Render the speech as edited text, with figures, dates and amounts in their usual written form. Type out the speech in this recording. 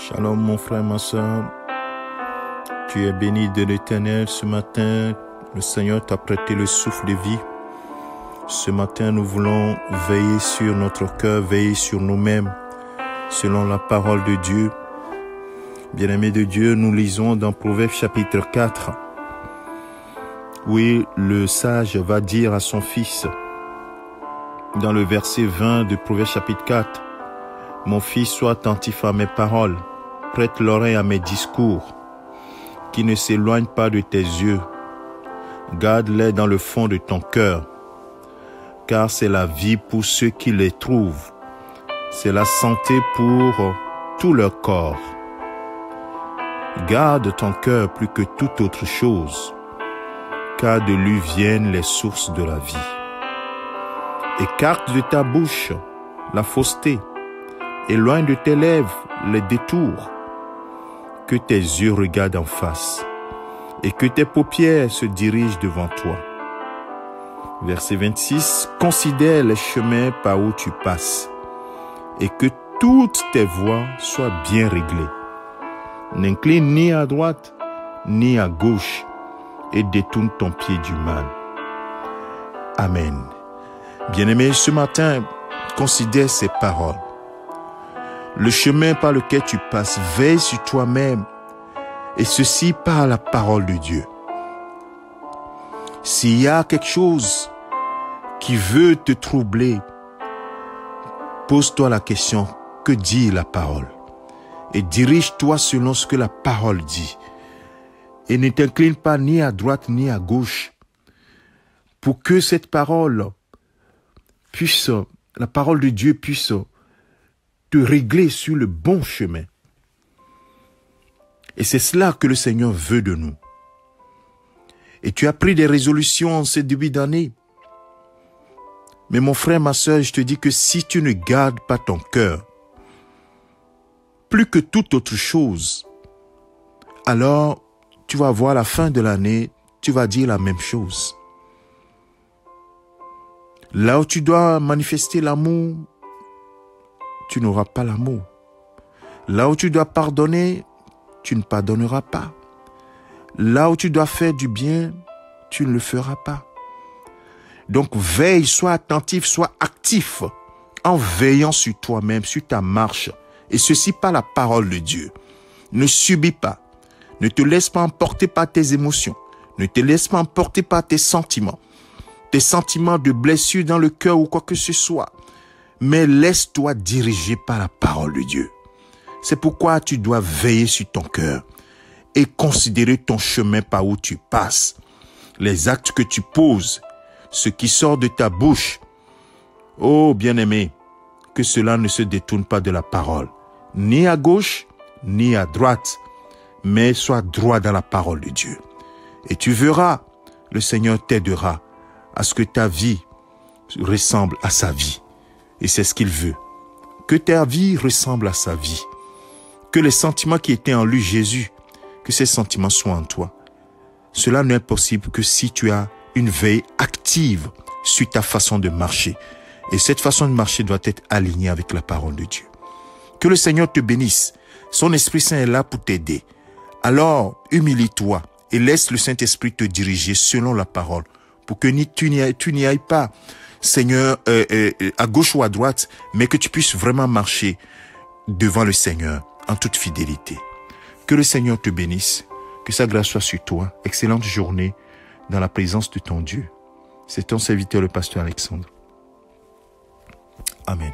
Shalom mon frère, ma soeur. Tu es béni de l'Éternel ce matin. Le Seigneur t'a prêté le souffle de vie. Ce matin, nous voulons veiller sur notre cœur, veiller sur nous-mêmes, selon la parole de Dieu. Bien-aimés de Dieu, nous lisons dans Proverbes chapitre 4. Oui, le sage va dire à son fils, dans le verset 20 de Proverbes chapitre 4, « Mon fils, sois attentif à mes paroles, prête l'oreille à mes discours, qui ne s'éloignent pas de tes yeux. Garde-les dans le fond de ton cœur, car c'est la vie pour ceux qui les trouvent. C'est la santé pour tout leur corps. Garde ton cœur plus que toute autre chose, car de lui viennent les sources de la vie. Écarte de ta bouche la fausseté, éloigne de tes lèvres les détours. Que tes yeux regardent en face et que tes paupières se dirigent devant toi. » Verset 26, « Considère les chemins par où tu passes et que toutes tes voies soient bien réglées. N'incline ni à droite ni à gauche et détourne ton pied du mal. » Amen. Bien-aimé, ce matin, considère ces paroles. Le chemin par lequel tu passes, veille sur toi-même, et ceci par la parole de Dieu. S'il y a quelque chose qui veut te troubler, pose-toi la question, que dit la parole? Et dirige-toi selon ce que la parole dit. Et ne t'incline pas ni à droite ni à gauche, pour que cette parole puisse, la parole de Dieu puisse te régler sur le bon chemin. Et c'est cela que le Seigneur veut de nous. Et tu as pris des résolutions en ce début d'année. Mais mon frère, ma soeur, je te dis que si tu ne gardes pas ton cœur, plus que toute autre chose, alors tu vas voir à la fin de l'année, tu vas dire la même chose. Là où tu dois manifester l'amour, tu n'auras pas l'amour. Là où tu dois pardonner, tu ne pardonneras pas. Là où tu dois faire du bien, tu ne le feras pas. Donc veille, sois attentif, sois actif en veillant sur toi-même, sur ta marche. Et ceci par la parole de Dieu. Ne subis pas. Ne te laisse pas emporter par tes émotions. Ne te laisse pas emporter par tes sentiments. Tes sentiments de blessure dans le cœur ou quoi que ce soit. Mais laisse-toi diriger par la parole de Dieu. C'est pourquoi tu dois veiller sur ton cœur et considérer ton chemin par où tu passes, les actes que tu poses, ce qui sort de ta bouche. Oh bien-aimé, que cela ne se détourne pas de la parole, ni à gauche, ni à droite, mais sois droit dans la parole de Dieu. Et tu verras, le Seigneur t'aidera à ce que ta vie ressemble à sa vie. Et c'est ce qu'il veut. Que ta vie ressemble à sa vie. Que les sentiments qui étaient en lui, Jésus, que ces sentiments soient en toi. Cela n'est possible que si tu as une veille active sur ta façon de marcher. Et cette façon de marcher doit être alignée avec la parole de Dieu. Que le Seigneur te bénisse. Son Esprit Saint est là pour t'aider. Alors, humilie-toi et laisse le Saint-Esprit te diriger selon la parole. Pour que tu n'y ailles pas, Seigneur, à gauche ou à droite, mais que tu puisses vraiment marcher devant le Seigneur en toute fidélité. Que le Seigneur te bénisse, que sa grâce soit sur toi. Excellente journée dans la présence de ton Dieu. C'est ton serviteur, le pasteur Alexandre. Amen.